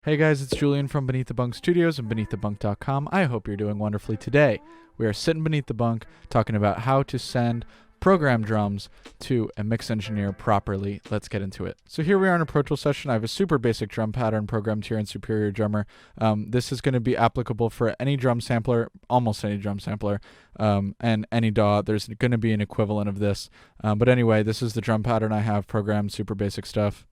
Hey guys, it's Julian from Beneath the Bunk Studios and BeneathTheBunk.com. I hope you're doing wonderfully today. We are sitting beneath the bunk talking about how to send program drums to a mix engineer properly. Let's get into it. So here we are in a Pro Tools session. I have a super basic drum pattern programmed here in Superior Drummer. This is going to be applicable for any drum sampler, almost any drum sampler, and any DAW. There's going to be an equivalent of this. But anyway, this is the drum pattern I have programmed, super basic stuff.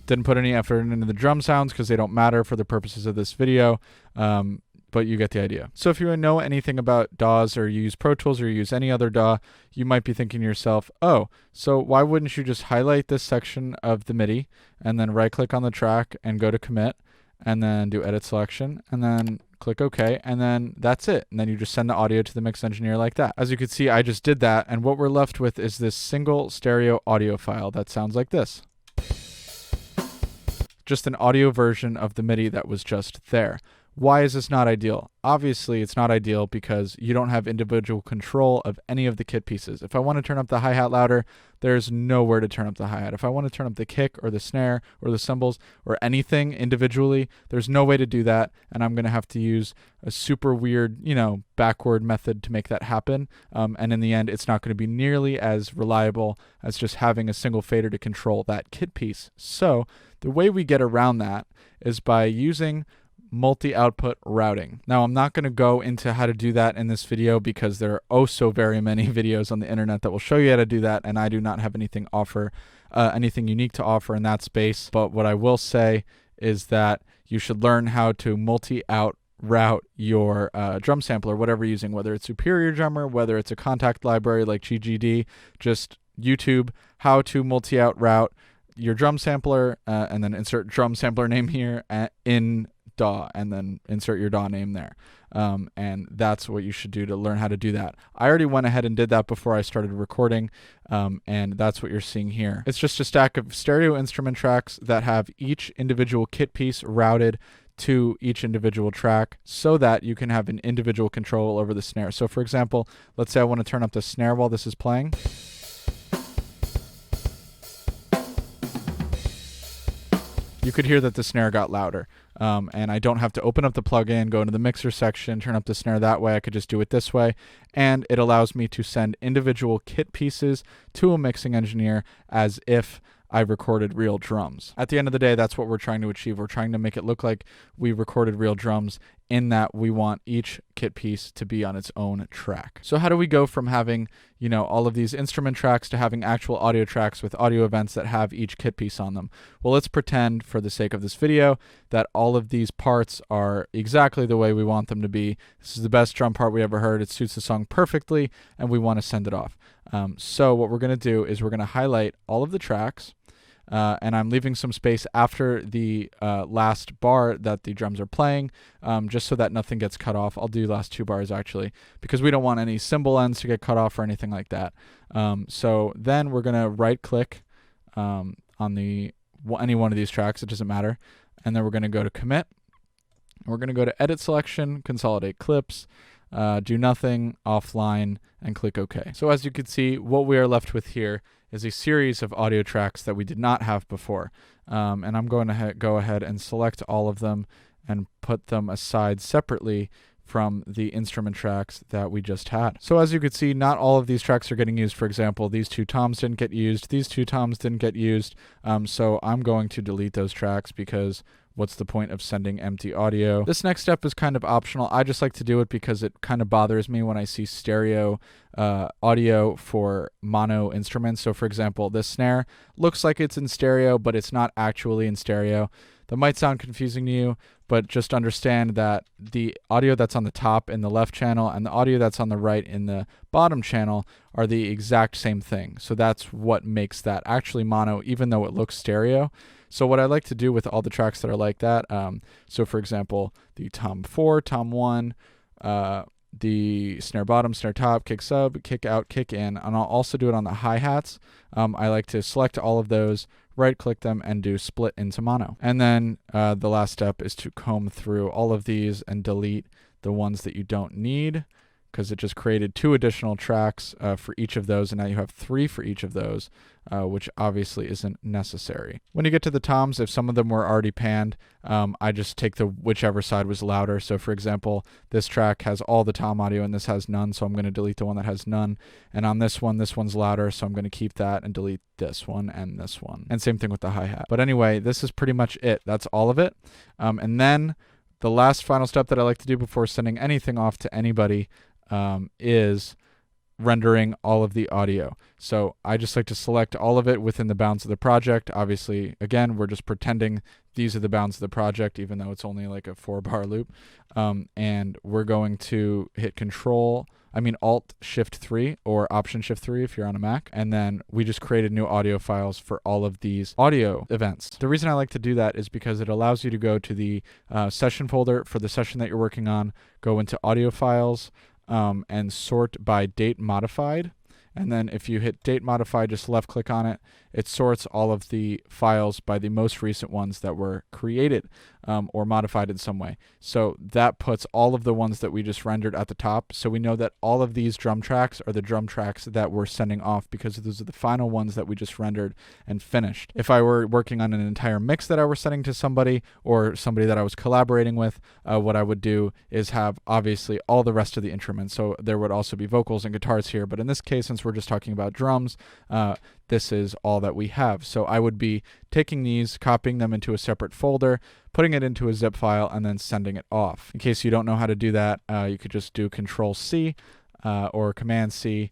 Didn't put any effort into the drum sounds because they don't matter for the purposes of this video, but you get the idea. So if you know anything about DAWs or you use Pro Tools or you use any other DAW, you might be thinking to yourself, oh, so why wouldn't you just highlight this section of the MIDI and then right click on the track and go to commit and then do edit selection and then click OK, and then that's it. And then you just send the audio to the mix engineer like that. As you can see, I just did that, and what we're left with is this single stereo audio file that sounds like this. Just an audio version of the MIDI that was just there. Why is this not ideal? Obviously, it's not ideal because you don't have individual control of any of the kit pieces. If I want to turn up the hi-hat louder, there's nowhere to turn up the hi-hat. If I want to turn up the kick or the snare or the cymbals or anything individually, there's no way to do that, and I'm going to have to use a super weird, backward method to make that happen. And in the end, it's not going to be nearly as reliable as just having a single fader to control that kit piece. So the way we get around that is by using multi-output routing. Now, I'm not going to go into how to do that in this video because there are oh so very many videos on the internet that will show you how to do that, and I do not have anything unique to offer in that space. But what I will say is that you should learn how to multi-out route your drum sampler, whatever you're using, whether it's Superior Drummer, whether it's a contact library like GGD, just YouTube how to multi-out route your drum sampler, and then insert drum sampler name here in DAW, and then insert your DAW name there. And that's what you should do to learn how to do that. I already went ahead and did that before I started recording, and that's what you're seeing here. It's just a stack of stereo instrument tracks that have each individual kit piece routed to each individual track so that you can have an individual control over the snare. So for example, let's say I want to turn up the snare while this is playing. You could hear that the snare got louder, and I don't have to open up the plugin, go into the mixer section, turn up the snare that way. I could just do it this way, and it allows me to send individual kit pieces to a mixing engineer as if I recorded real drums. At the end of the day, that's what we're trying to achieve. We're trying to make it look like we recorded real drums, in that we want each kit piece to be on its own track. So how do we go from having, all of these instrument tracks to having actual audio tracks with audio events that have each kit piece on them? Well, let's pretend, for the sake of this video, that all of these parts are exactly the way we want them to be. This is the best drum part we ever heard. It suits the song perfectly, and we want to send it off. So what we're going to do is we're going to highlight all of the tracks, and I'm leaving some space after the last bar that the drums are playing, just so that nothing gets cut off. I'll do last two bars actually, because we don't want any cymbal ends to get cut off or anything like that. So then we're going to right click on any one of these tracks, it doesn't matter, and then we're going to go to commit. We're going to go to edit selection, consolidate clips, do nothing, offline, and click OK. So as you can see, what we are left with here is a series of audio tracks that we did not have before. And I'm going to go ahead and select all of them and put them aside separately from the instrument tracks that we just had. So as you can see, not all of these tracks are getting used. For example, these two toms didn't get used, these two toms didn't get used. So I'm going to delete those tracks because what's the point of sending empty audio? This next step is kind of optional. I just like to do it because it kind of bothers me when I see stereo audio for mono instruments. So for example, this snare looks like it's in stereo, but it's not actually in stereo. That might sound confusing to you, but just understand that the audio that's on the top in the left channel and the audio that's on the right in the bottom channel are the exact same thing. So that's what makes that actually mono, even though it looks stereo. So what I like to do with all the tracks that are like that, so for example, the tom 4, tom 1, the snare bottom, snare top, kick sub, kick out, kick in, and I'll also do it on the hi-hats. I like to select all of those, right click them, and do split into mono. And then the last step is to comb through all of these and delete the ones that you don't need because it just created 2 additional tracks for each of those, and now you have 3 for each of those, which obviously isn't necessary. When you get to the toms, if some of them were already panned, I just take whichever side was louder. So for example, this track has all the tom audio and this has none, so I'm going to delete the one that has none. And on this one's louder, so I'm going to keep that and delete this one and this one. And same thing with the hi-hat. But anyway, this is pretty much it. That's all of it. And then the last final step that I like to do before sending anything off to anybody is rendering all of the audio. So I just like to select all of it within the bounds of the project. Obviously, again, we're just pretending these are the bounds of the project, even though it's only like a 4-bar loop. And we're going to hit Alt-Shift-3 or Option-Shift-3 if you're on a Mac. And then we just created new audio files for all of these audio events. The reason I like to do that is because it allows you to go to the session folder for the session that you're working on, go into audio files, and sort by date modified. And then if you hit date modified, just left click on it, it sorts all of the files by the most recent ones that were created or modified in some way. So that puts all of the ones that we just rendered at the top. So we know that all of these drum tracks are the drum tracks that we're sending off because those are the final ones that we just rendered and finished. If I were working on an entire mix that I were sending to somebody or somebody that I was collaborating with, what I would do is have obviously all the rest of the instruments. So there would also be vocals and guitars here. But in this case, since we're just talking about drums, this is all that we have. So I would be taking these, copying them into a separate folder, putting it into a zip file, and then sending it off. In case you don't know how to do that, you could just do Control-C or Command-C,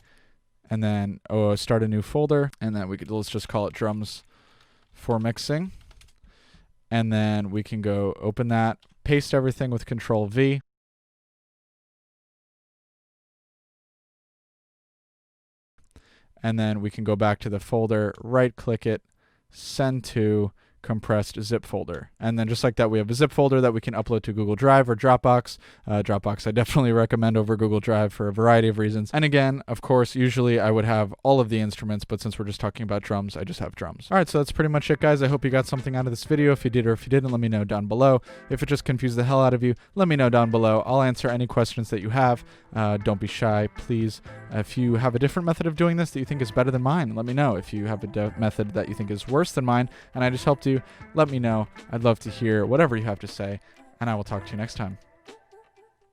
and then start a new folder, and then let's just call it drums for mixing. And then we can go open that, paste everything with Control-V. And then we can go back to the folder, right-click it, send to compressed zip folder. And then just like that, we have a zip folder that we can upload to Google Drive or Dropbox. Dropbox I definitely recommend over Google Drive for a variety of reasons. And again, of course, usually I would have all of the instruments, but since we're just talking about drums, I just have drums. All right, so that's pretty much it, guys. I hope you got something out of this video. If you did or if you didn't, let me know down below. If it just confused the hell out of you, let me know down below. I'll answer any questions that you have. Don't be shy, please. If you have a different method of doing this that you think is better than mine, let me know. If you have a method that you think is worse than mine and I just helped you, let me know. I'd love to hear whatever you have to say, and I will talk to you next time.